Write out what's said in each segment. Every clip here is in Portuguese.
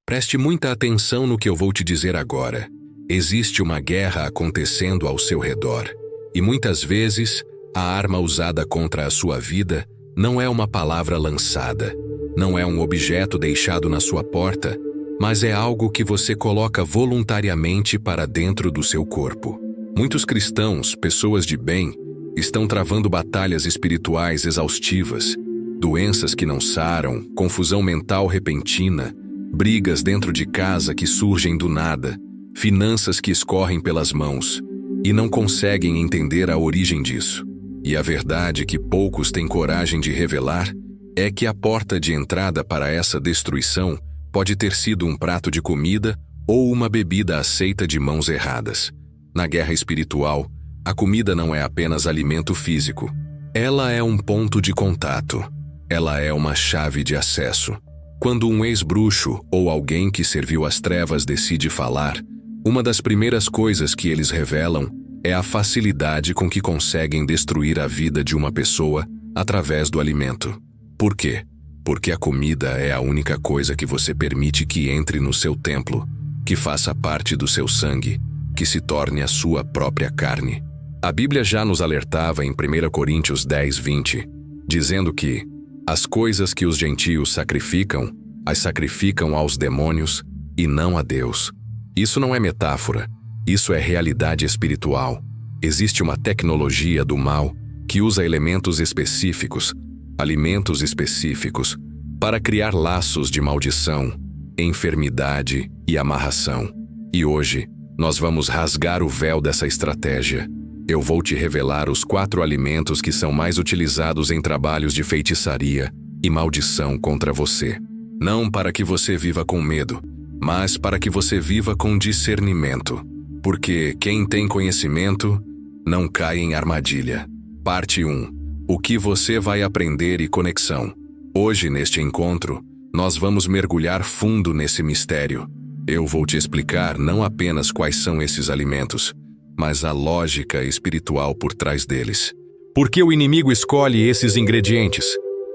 Preste muita atenção no que eu vou te dizer agora. Existe uma guerra acontecendo ao seu redor. E muitas vezes, a arma usada contra a sua vida não é uma palavra lançada, não é um objeto deixado na sua porta, mas é algo que você coloca voluntariamente para dentro do seu corpo. Muitos cristãos, pessoas de bem, estão travando batalhas espirituais exaustivas, doenças que não saram, confusão mental repentina, brigas dentro de casa que surgem do nada, finanças que escorrem pelas mãos, e não conseguem entender a origem disso. E a verdade que poucos têm coragem de revelar é que a porta de entrada para essa destruição pode ter sido um prato de comida ou uma bebida aceita de mãos erradas. Na guerra espiritual, a comida não é apenas alimento físico. Ela é um ponto de contato. Ela é uma chave de acesso. Quando um ex-bruxo ou alguém que serviu às trevas decide falar, uma das primeiras coisas que eles revelam é a facilidade com que conseguem destruir a vida de uma pessoa através do alimento. Por quê? Porque a comida é a única coisa que você permite que entre no seu templo, que faça parte do seu sangue, que se torne a sua própria carne. A Bíblia já nos alertava em 1 Coríntios 10, 20, dizendo que as coisas que os gentios sacrificam, as sacrificam aos demônios e não a Deus. Isso não é metáfora, isso é realidade espiritual. Existe uma tecnologia do mal que usa elementos específicos, alimentos específicos, para criar laços de maldição, enfermidade e amarração. E hoje, nós vamos rasgar o véu dessa estratégia. Eu vou te revelar os 4 alimentos que são mais utilizados em trabalhos de feitiçaria e maldição contra você. Não para que você viva com medo, mas para que você viva com discernimento. Porque quem tem conhecimento não cai em armadilha. Parte 1. O que você vai aprender e conexão. Hoje, neste encontro, nós vamos mergulhar fundo nesse mistério. Eu vou te explicar não apenas quais são esses alimentos, mas a lógica espiritual por trás deles. Por que o inimigo escolhe esses ingredientes?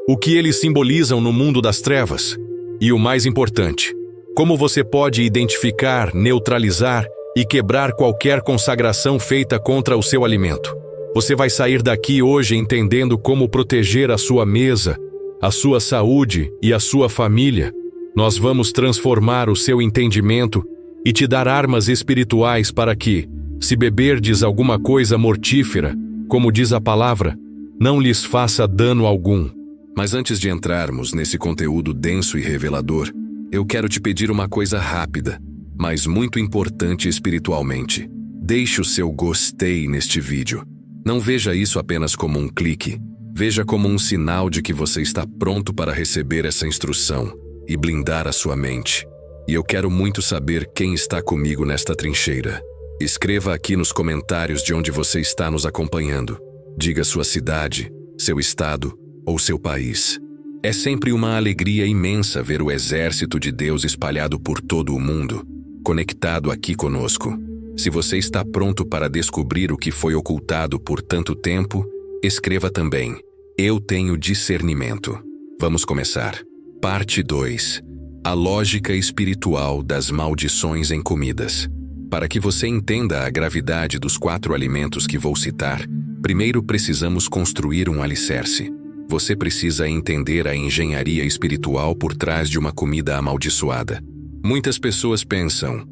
O que eles simbolizam no mundo das trevas? E o mais importante, como você pode identificar, neutralizar e quebrar qualquer consagração feita contra o seu alimento? Você vai sair daqui hoje entendendo como proteger a sua mesa, a sua saúde e a sua família. Nós vamos transformar o seu entendimento e te dar armas espirituais para que, se beberdes alguma coisa mortífera, como diz a palavra, não lhes faça dano algum. Mas antes de entrarmos nesse conteúdo denso e revelador, eu quero te pedir uma coisa rápida, mas muito importante espiritualmente. Deixe o seu gostei neste vídeo. Não veja isso apenas como um clique. Veja como um sinal de que você está pronto para receber essa instrução e blindar a sua mente. E eu quero muito saber quem está comigo nesta trincheira. Escreva aqui nos comentários de onde você está nos acompanhando. Diga sua cidade, seu estado ou seu país. É sempre uma alegria imensa ver o exército de Deus espalhado por todo o mundo, conectado aqui conosco. Se você está pronto para descobrir o que foi ocultado por tanto tempo, escreva também: eu tenho discernimento. Vamos começar. Parte 2. A lógica espiritual das maldições em comidas. Para que você entenda a gravidade dos 4 alimentos que vou citar, primeiro precisamos construir um alicerce. Você precisa entender a engenharia espiritual por trás de uma comida amaldiçoada. Muitas pessoas pensam: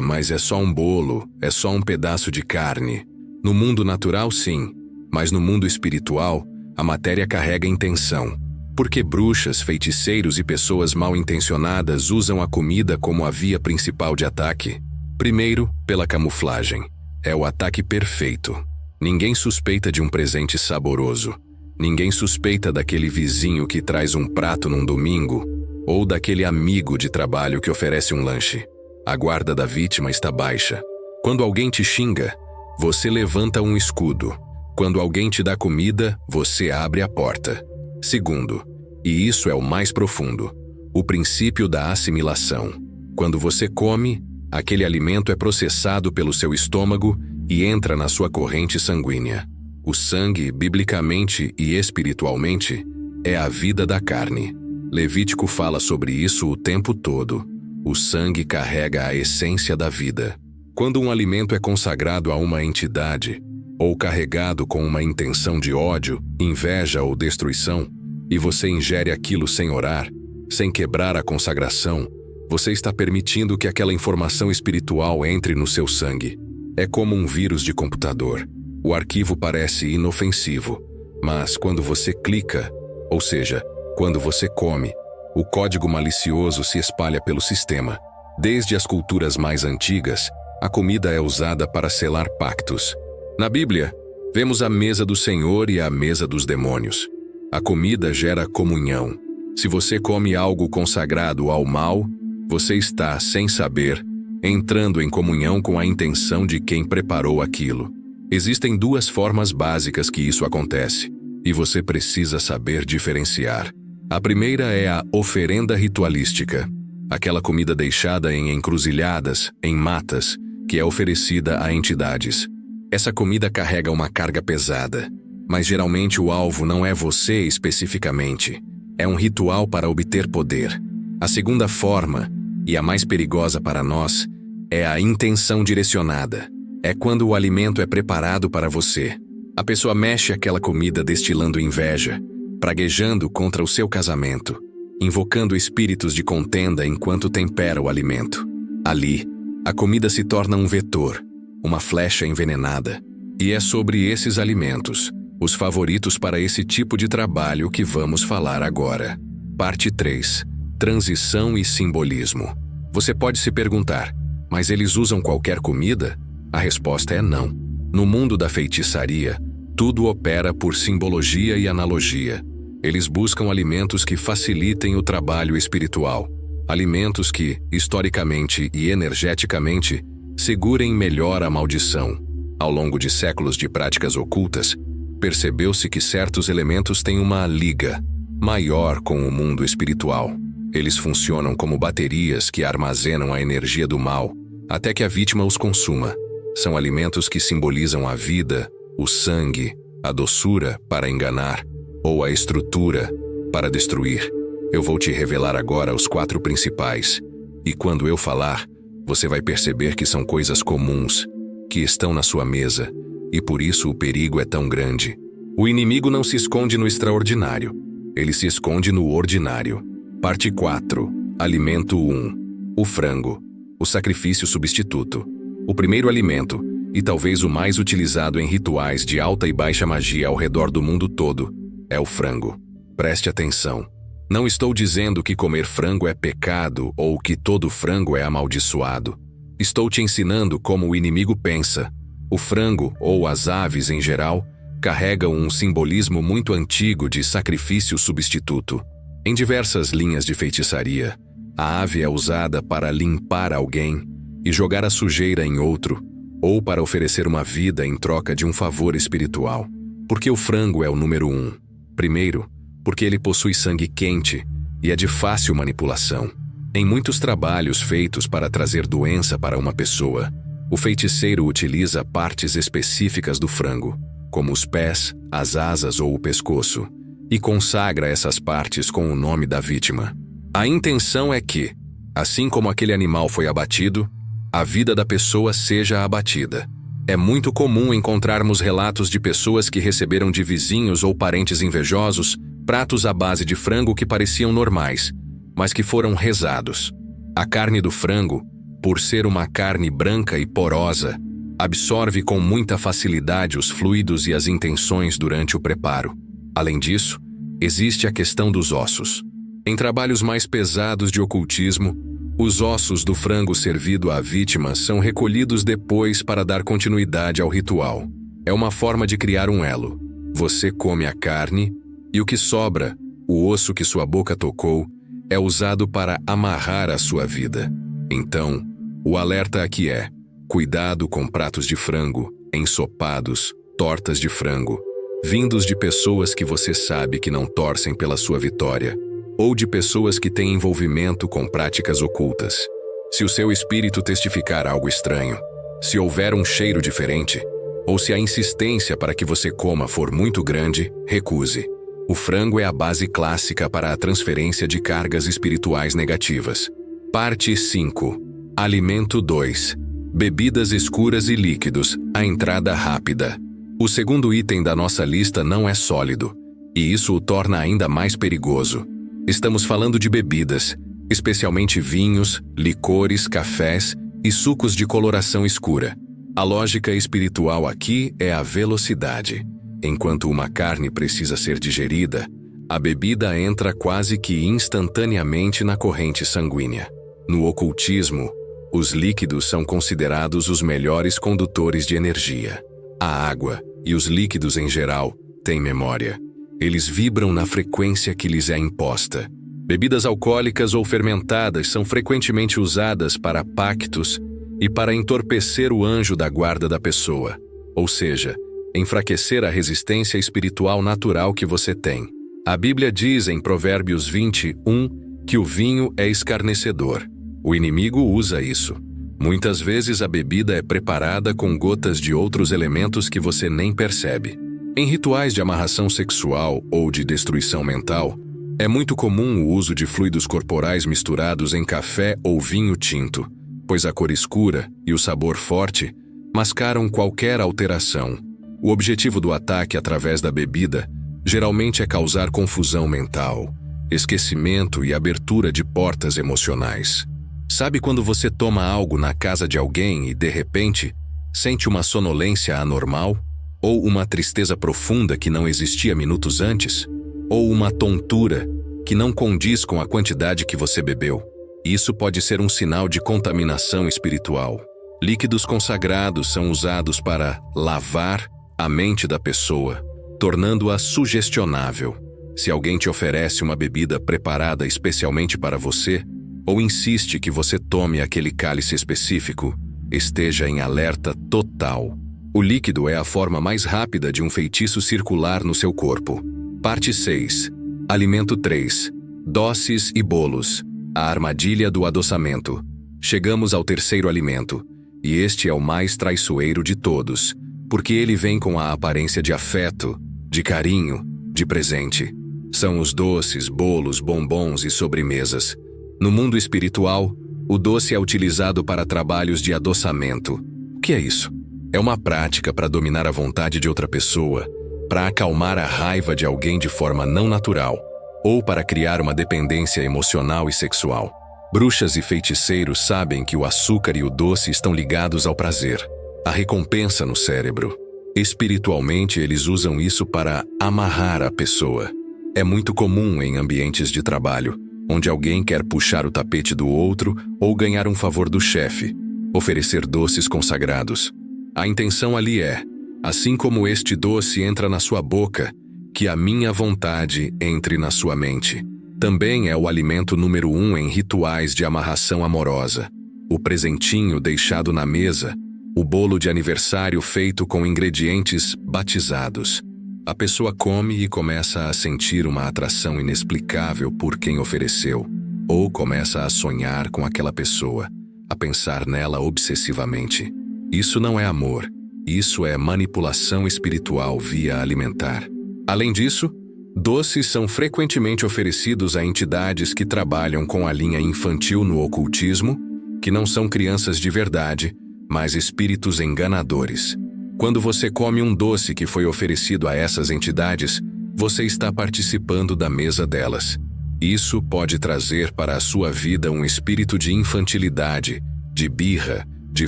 mas é só um bolo, é só um pedaço de carne. No mundo natural, sim, mas no mundo espiritual, a matéria carrega intenção. Porque bruxas, feiticeiros e pessoas mal intencionadas usam a comida como a via principal de ataque. Primeiro, pela camuflagem. É o ataque perfeito. Ninguém suspeita de um presente saboroso. Ninguém suspeita daquele vizinho que traz um prato num domingo, ou daquele amigo de trabalho que oferece um lanche. A guarda da vítima está baixa. Quando alguém te xinga, você levanta um escudo. Quando alguém te dá comida, você abre a porta. Segundo, e isso é o mais profundo, o princípio da assimilação. Quando você come, aquele alimento é processado pelo seu estômago e entra na sua corrente sanguínea. O sangue, biblicamente e espiritualmente, é a vida da carne. Levítico fala sobre isso o tempo todo. O sangue carrega a essência da vida. Quando um alimento é consagrado a uma entidade, ou carregado com uma intenção de ódio, inveja ou destruição, e você ingere aquilo sem orar, sem quebrar a consagração, você está permitindo que aquela informação espiritual entre no seu sangue. É como um vírus de computador. O arquivo parece inofensivo, mas quando você clica, ou seja, quando você come, o código malicioso se espalha pelo sistema. Desde as culturas mais antigas, a comida é usada para selar pactos. Na Bíblia, vemos a mesa do Senhor e a mesa dos demônios. A comida gera comunhão. Se você come algo consagrado ao mal, você está, sem saber, entrando em comunhão com a intenção de quem preparou aquilo. Existem duas formas básicas que isso acontece, e você precisa saber diferenciar. A primeira é a oferenda ritualística, aquela comida deixada em encruzilhadas, em matas, que é oferecida a entidades. Essa comida carrega uma carga pesada, mas geralmente o alvo não é você especificamente. É um ritual para obter poder. A segunda forma, e a mais perigosa para nós, é a intenção direcionada. É quando o alimento é preparado para você. A pessoa mexe aquela comida destilando inveja, praguejando contra o seu casamento, invocando espíritos de contenda enquanto tempera o alimento. Ali, a comida se torna um vetor, uma flecha envenenada. E é sobre esses alimentos, os favoritos para esse tipo de trabalho, que vamos falar agora. Parte 3. Transição e simbolismo. Você pode se perguntar, mas eles usam qualquer comida? A resposta é não. No mundo da feitiçaria, tudo opera por simbologia e analogia. Eles buscam alimentos que facilitem o trabalho espiritual. Alimentos que, historicamente e energeticamente, segurem melhor a maldição. Ao longo de séculos de práticas ocultas, percebeu-se que certos elementos têm uma liga maior com o mundo espiritual. Eles funcionam como baterias que armazenam a energia do mal, até que a vítima os consuma. São alimentos que simbolizam a vida, o sangue, a doçura para enganar, ou a estrutura para destruir. Eu vou te revelar agora os 4 principais, e quando eu falar, você vai perceber que são coisas comuns, que estão na sua mesa, e por isso o perigo é tão grande. O inimigo não se esconde no extraordinário, ele se esconde no ordinário. Parte 4. Alimento 1. O frango, o sacrifício substituto. O primeiro alimento, e talvez o mais utilizado em rituais de alta e baixa magia ao redor do mundo todo, é o frango. Preste atenção. Não estou dizendo que comer frango é pecado ou que todo frango é amaldiçoado. Estou te ensinando como o inimigo pensa. O frango, ou as aves em geral, carregam um simbolismo muito antigo de sacrifício substituto. Em diversas linhas de feitiçaria, a ave é usada para limpar alguém e jogar a sujeira em outro, ou para oferecer uma vida em troca de um favor espiritual. Porque o frango é o número 1. Primeiro, porque ele possui sangue quente e é de fácil manipulação. Em muitos trabalhos feitos para trazer doença para uma pessoa, o feiticeiro utiliza partes específicas do frango, como os pés, as asas ou o pescoço, e consagra essas partes com o nome da vítima. A intenção é que, assim como aquele animal foi abatido, a vida da pessoa seja abatida. É muito comum encontrarmos relatos de pessoas que receberam de vizinhos ou parentes invejosos pratos à base de frango que pareciam normais, mas que foram rezados. A carne do frango, por ser uma carne branca e porosa, absorve com muita facilidade os fluidos e as intenções durante o preparo. Além disso, existe a questão dos ossos. Em trabalhos mais pesados de ocultismo, os ossos do frango servido à vítima são recolhidos depois para dar continuidade ao ritual. É uma forma de criar um elo. Você come a carne e o que sobra, o osso que sua boca tocou, é usado para amarrar a sua vida. Então, o alerta aqui é: cuidado com pratos de frango, ensopados, tortas de frango, vindos de pessoas que você sabe que não torcem pela sua vitória, ou de pessoas que têm envolvimento com práticas ocultas. Se o seu espírito testificar algo estranho, se houver um cheiro diferente, ou se a insistência para que você coma for muito grande, recuse. O frango é a base clássica para a transferência de cargas espirituais negativas. Parte 5. Alimento 2. Bebidas escuras e líquidos, a entrada rápida. O segundo item da nossa lista não é sólido, e isso o torna ainda mais perigoso. Estamos falando de bebidas, especialmente vinhos, licores, cafés e sucos de coloração escura. A lógica espiritual aqui é a velocidade. Enquanto uma carne precisa ser digerida, a bebida entra quase que instantaneamente na corrente sanguínea. No ocultismo, os líquidos são considerados os melhores condutores de energia. A água, e os líquidos em geral, têm memória. Eles vibram na frequência que lhes é imposta. Bebidas alcoólicas ou fermentadas são frequentemente usadas para pactos e para entorpecer o anjo da guarda da pessoa, ou seja, enfraquecer a resistência espiritual natural que você tem. A Bíblia diz em Provérbios 21 que o vinho é escarnecedor. O inimigo usa isso. Muitas vezes a bebida é preparada com gotas de outros elementos que você nem percebe. Em rituais de amarração sexual ou de destruição mental, é muito comum o uso de fluidos corporais misturados em café ou vinho tinto, pois a cor escura e o sabor forte mascaram qualquer alteração. O objetivo do ataque através da bebida geralmente é causar confusão mental, esquecimento e abertura de portas emocionais. Sabe quando você toma algo na casa de alguém e, de repente, sente uma sonolência anormal? Ou uma tristeza profunda que não existia minutos antes? Ou uma tontura que não condiz com a quantidade que você bebeu? Isso pode ser um sinal de contaminação espiritual. Líquidos consagrados são usados para lavar a mente da pessoa, tornando-a sugestionável. Se alguém te oferece uma bebida preparada especialmente para você, ou insiste que você tome aquele cálice específico, esteja em alerta total. O líquido é a forma mais rápida de um feitiço circular no seu corpo. Parte 6. Alimento 3. Doces e bolos. A armadilha do adoçamento. Chegamos ao terceiro alimento, e este é o mais traiçoeiro de todos, porque ele vem com a aparência de afeto, de carinho, de presente. São os doces, bolos, bombons e sobremesas. No mundo espiritual, o doce é utilizado para trabalhos de adoçamento. O que é isso? É uma prática para dominar a vontade de outra pessoa, para acalmar a raiva de alguém de forma não natural, ou para criar uma dependência emocional e sexual. Bruxas e feiticeiros sabem que o açúcar e o doce estão ligados ao prazer, à recompensa no cérebro. Espiritualmente, eles usam isso para amarrar a pessoa. É muito comum em ambientes de trabalho, onde alguém quer puxar o tapete do outro ou ganhar um favor do chefe, oferecer doces consagrados. A intenção ali é, assim como este doce entra na sua boca, que a minha vontade entre na sua mente. Também é o alimento número 1 em rituais de amarração amorosa. O presentinho deixado na mesa, o bolo de aniversário feito com ingredientes batizados. A pessoa come e começa a sentir uma atração inexplicável por quem ofereceu, ou começa a sonhar com aquela pessoa, a pensar nela obsessivamente. Isso não é amor, isso é manipulação espiritual via alimentar. Além disso, doces são frequentemente oferecidos a entidades que trabalham com a linha infantil no ocultismo, que não são crianças de verdade, mas espíritos enganadores. Quando você come um doce que foi oferecido a essas entidades, você está participando da mesa delas. Isso pode trazer para a sua vida um espírito de infantilidade, de birra, de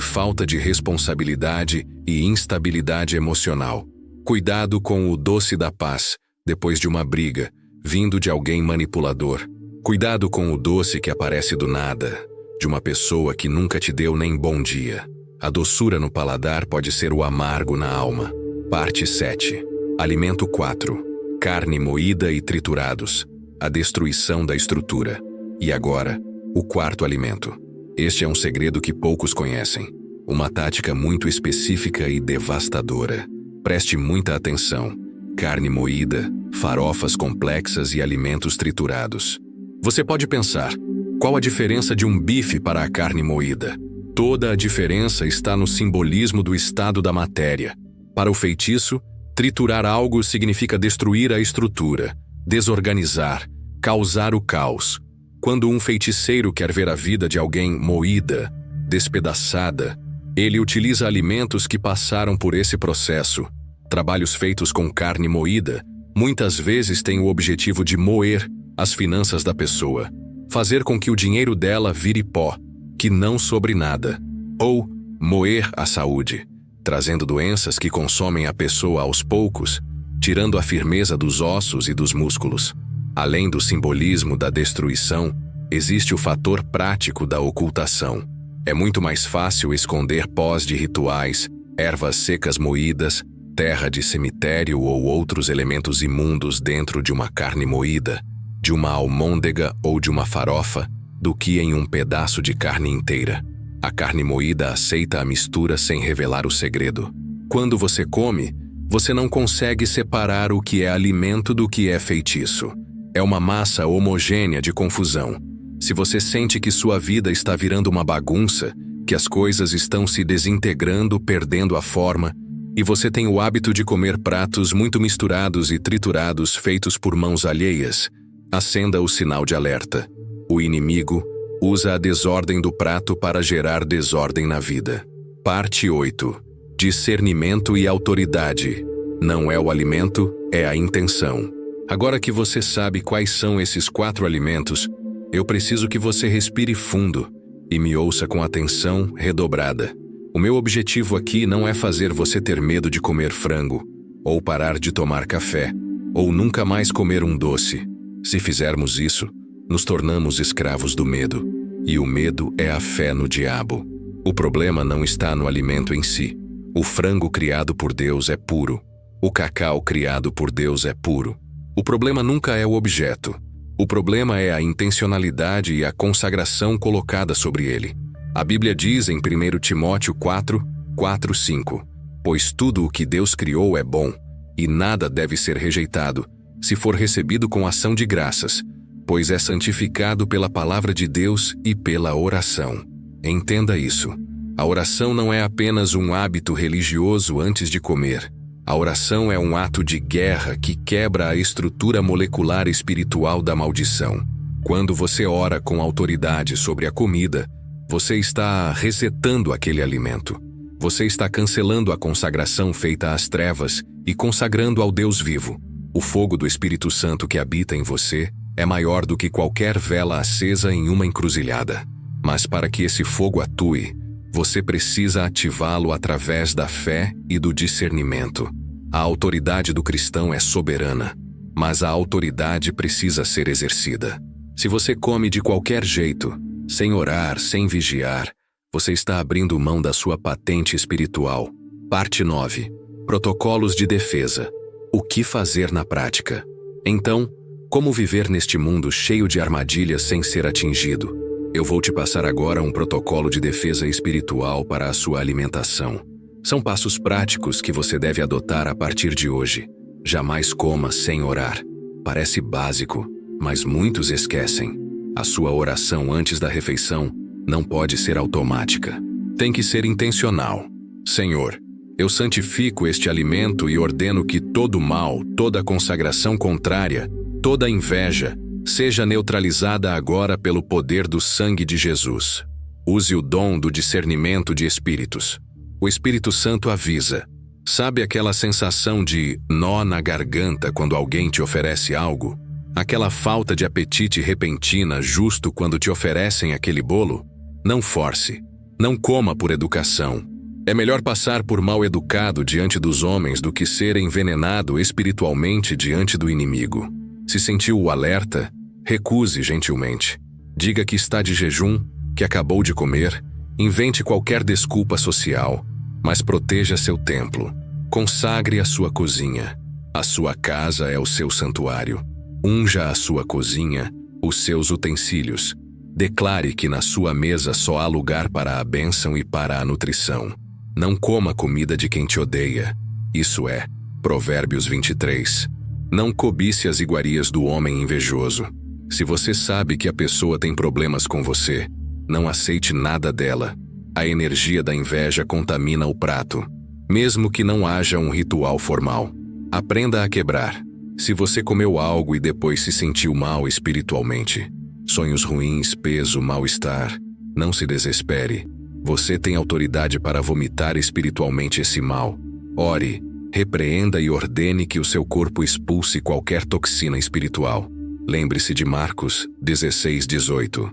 falta de responsabilidade e instabilidade emocional. Cuidado com o doce da paz, depois de uma briga, vindo de alguém manipulador. Cuidado com o doce que aparece do nada, de uma pessoa que nunca te deu nem bom dia. A doçura no paladar pode ser o amargo na alma. Parte 7. Alimento 4. Carne moída e triturados. A destruição da estrutura. E agora, o quarto alimento. Este é um segredo que poucos conhecem. Uma tática muito específica e devastadora. Preste muita atenção. Carne moída, farofas complexas e alimentos triturados. Você pode pensar, qual a diferença de um bife para a carne moída? Toda a diferença está no simbolismo do estado da matéria. Para o feitiço, triturar algo significa destruir a estrutura, desorganizar, causar o caos. Quando um feiticeiro quer ver a vida de alguém moída, despedaçada, ele utiliza alimentos que passaram por esse processo. Trabalhos feitos com carne moída muitas vezes têm o objetivo de moer as finanças da pessoa, fazer com que o dinheiro dela vire pó, que não sobre nada, ou moer a saúde, trazendo doenças que consomem a pessoa aos poucos, tirando a firmeza dos ossos e dos músculos. Além do simbolismo da destruição, existe o fator prático da ocultação. É muito mais fácil esconder pós de rituais, ervas secas moídas, terra de cemitério ou outros elementos imundos dentro de uma carne moída, de uma almôndega ou de uma farofa, do que em um pedaço de carne inteira. A carne moída aceita a mistura sem revelar o segredo. Quando você come, você não consegue separar o que é alimento do que é feitiço. É uma massa homogênea de confusão. Se você sente que sua vida está virando uma bagunça, que as coisas estão se desintegrando, perdendo a forma, e você tem o hábito de comer pratos muito misturados e triturados feitos por mãos alheias, acenda o sinal de alerta. O inimigo usa a desordem do prato para gerar desordem na vida. Parte 8. Discernimento e autoridade. Não é o alimento, é a intenção. Agora que você sabe quais são esses 4 alimentos, eu preciso que você respire fundo e me ouça com atenção redobrada. O meu objetivo aqui não é fazer você ter medo de comer frango, ou parar de tomar café, ou nunca mais comer um doce. Se fizermos isso, nos tornamos escravos do medo, e o medo é a fé no diabo. O problema não está no alimento em si. O frango criado por Deus é puro. O cacau criado por Deus é puro. O problema nunca é o objeto. O problema é a intencionalidade e a consagração colocada sobre ele. A Bíblia diz em 1 Timóteo 4:5, pois tudo o que Deus criou é bom, e nada deve ser rejeitado, se for recebido com ação de graças, pois é santificado pela palavra de Deus e pela oração. Entenda isso. A oração não é apenas um hábito religioso antes de comer. A oração é um ato de guerra que quebra a estrutura molecular espiritual da maldição. Quando você ora com autoridade sobre a comida, você está resetando aquele alimento. Você está cancelando a consagração feita às trevas e consagrando ao Deus vivo. O fogo do Espírito Santo que habita em você é maior do que qualquer vela acesa em uma encruzilhada. Mas para que esse fogo atue, você precisa ativá-lo através da fé e do discernimento. A autoridade do cristão é soberana, mas a autoridade precisa ser exercida. Se você come de qualquer jeito, sem orar, sem vigiar, você está abrindo mão da sua patente espiritual. Parte 9. Protocolos de defesa. O que fazer na prática? Então, como viver neste mundo cheio de armadilhas sem ser atingido? Eu vou te passar agora um protocolo de defesa espiritual para a sua alimentação. São passos práticos que você deve adotar a partir de hoje. Jamais coma sem orar. Parece básico, mas muitos esquecem. A sua oração antes da refeição não pode ser automática. Tem que ser intencional. Senhor, eu santifico este alimento e ordeno que todo mal, toda consagração contrária, toda inveja, seja neutralizada agora pelo poder do sangue de Jesus. Use o dom do discernimento de espíritos. O Espírito Santo avisa. Sabe aquela sensação de nó na garganta quando alguém te oferece algo? Aquela falta de apetite repentina justo quando te oferecem aquele bolo? Não force. Não coma por educação. É melhor passar por mal educado diante dos homens do que ser envenenado espiritualmente diante do inimigo. Se sentiu o alerta, recuse gentilmente. Diga que está de jejum, que acabou de comer, invente qualquer desculpa social, mas proteja seu templo. Consagre a sua cozinha. A sua casa é o seu santuário. Unja a sua cozinha, os seus utensílios. Declare que na sua mesa só há lugar para a bênção e para a nutrição. Não coma comida de quem te odeia. Isso é, Provérbios 23. Não cobice as iguarias do homem invejoso. Se você sabe que a pessoa tem problemas com você, não aceite nada dela. A energia da inveja contamina o prato, mesmo que não haja um ritual formal. Aprenda a quebrar. Se você comeu algo e depois se sentiu mal espiritualmente, sonhos ruins, peso, mal-estar. Não se desespere. Você tem autoridade para vomitar espiritualmente esse mal. Ore, repreenda e ordene que o seu corpo expulse qualquer toxina espiritual. Lembre-se de Marcos 16:18.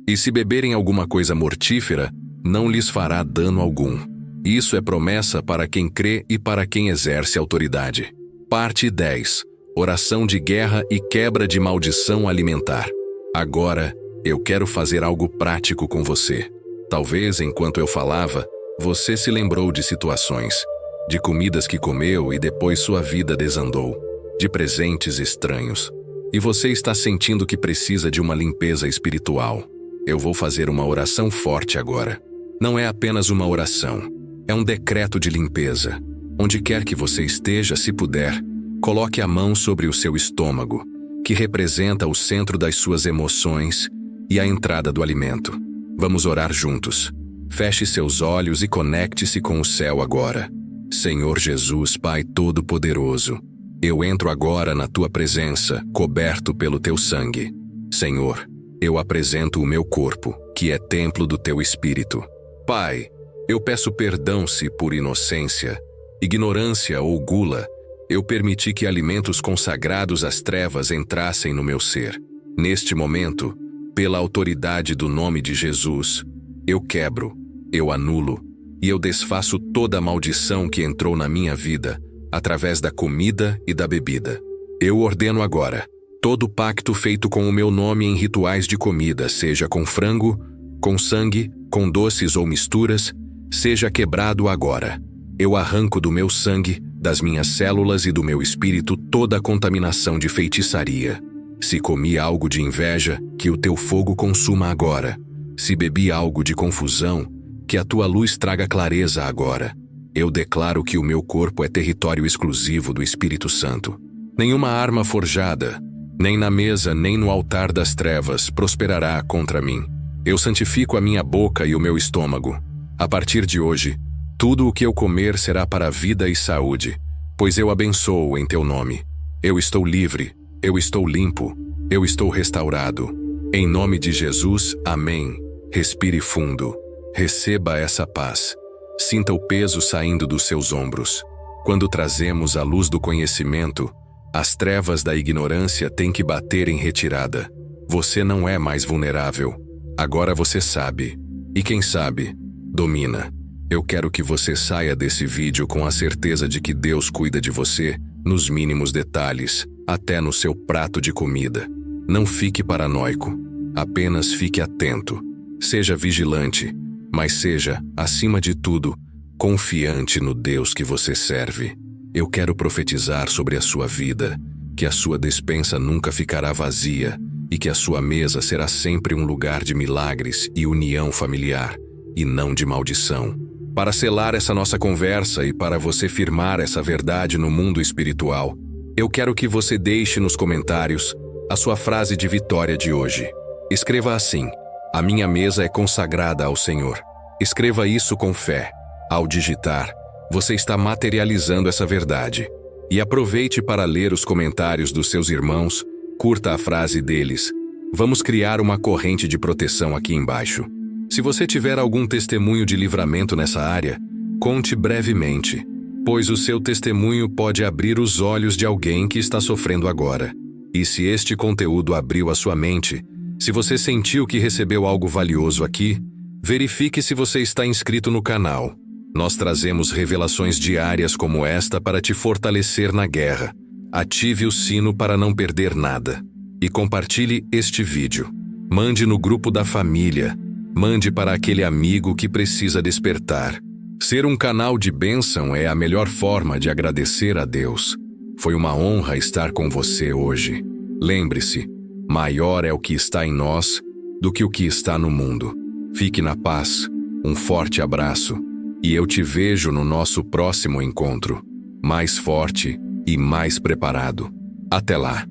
E se beberem alguma coisa mortífera, não lhes fará dano algum. Isso é promessa para quem crê e para quem exerce autoridade. Parte 10. Oração de guerra e quebra de maldição alimentar. Agora, eu quero fazer algo prático com você. Talvez, enquanto eu falava, você se lembrou de situações, de comidas que comeu e depois sua vida desandou, de presentes estranhos. E você está sentindo que precisa de uma limpeza espiritual. Eu vou fazer uma oração forte agora. Não é apenas uma oração, é um decreto de limpeza. Onde quer que você esteja, se puder, coloque a mão sobre o seu estômago, que representa o centro das suas emoções e a entrada do alimento. Vamos orar juntos. Feche seus olhos e conecte-se com o céu agora. Senhor Jesus, Pai Todo-Poderoso, eu entro agora na Tua presença, coberto pelo Teu sangue. Senhor, eu apresento o meu corpo, que é templo do Teu Espírito. Pai, eu peço perdão se por inocência, ignorância ou gula, eu permiti que alimentos consagrados às trevas entrassem no meu ser. Neste momento, pela autoridade do nome de Jesus, eu quebro, eu anulo e eu desfaço toda a maldição que entrou na minha vida através da comida e da bebida. Eu ordeno agora, todo pacto feito com o meu nome em rituais de comida, seja com frango, com sangue, com doces ou misturas, seja quebrado agora. Eu arranco do meu sangue, das minhas células e do meu espírito toda a contaminação de feitiçaria. Se comi algo de inveja, que o teu fogo consuma agora. Se bebi algo de confusão, que a tua luz traga clareza agora. Eu declaro que o meu corpo é território exclusivo do Espírito Santo. Nenhuma arma forjada, nem na mesa nem no altar das trevas, prosperará contra mim. Eu santifico a minha boca e o meu estômago. A partir de hoje, tudo o que eu comer será para a vida e saúde, pois eu abençoo em teu nome. Eu estou livre, eu estou limpo, eu estou restaurado. Em nome de Jesus, amém. Respire fundo. Receba essa paz. Sinta o peso saindo dos seus ombros. Quando trazemos a luz do conhecimento, as trevas da ignorância têm que bater em retirada. Você não é mais vulnerável. Agora você sabe. E quem sabe, domina. Eu quero que você saia desse vídeo com a certeza de que Deus cuida de você nos mínimos detalhes, até no seu prato de comida. Não fique paranoico. Apenas fique atento. Seja vigilante, mas seja, acima de tudo, confiante no Deus que você serve. Eu quero profetizar sobre a sua vida, que a sua despensa nunca ficará vazia e que a sua mesa será sempre um lugar de milagres e união familiar, e não de maldição. Para selar essa nossa conversa e para você firmar essa verdade no mundo espiritual, eu quero que você deixe nos comentários a sua frase de vitória de hoje. Escreva assim: a minha mesa é consagrada ao Senhor. Escreva isso com fé. Ao digitar, você está materializando essa verdade. E aproveite para ler os comentários dos seus irmãos, curta a frase deles. Vamos criar uma corrente de proteção aqui embaixo. Se você tiver algum testemunho de livramento nessa área, conte brevemente, pois o seu testemunho pode abrir os olhos de alguém que está sofrendo agora. E se este conteúdo abriu a sua mente, se você sentiu que recebeu algo valioso aqui, verifique se você está inscrito no canal. Nós trazemos revelações diárias como esta para te fortalecer na guerra. Ative o sino para não perder nada. E compartilhe este vídeo. Mande no grupo da família. Mande para aquele amigo que precisa despertar. Ser um canal de bênção é a melhor forma de agradecer a Deus. Foi uma honra estar com você hoje. Lembre-se, maior é o que está em nós do que o que está no mundo. Fique na paz, um forte abraço, e eu te vejo no nosso próximo encontro, mais forte e mais preparado. Até lá!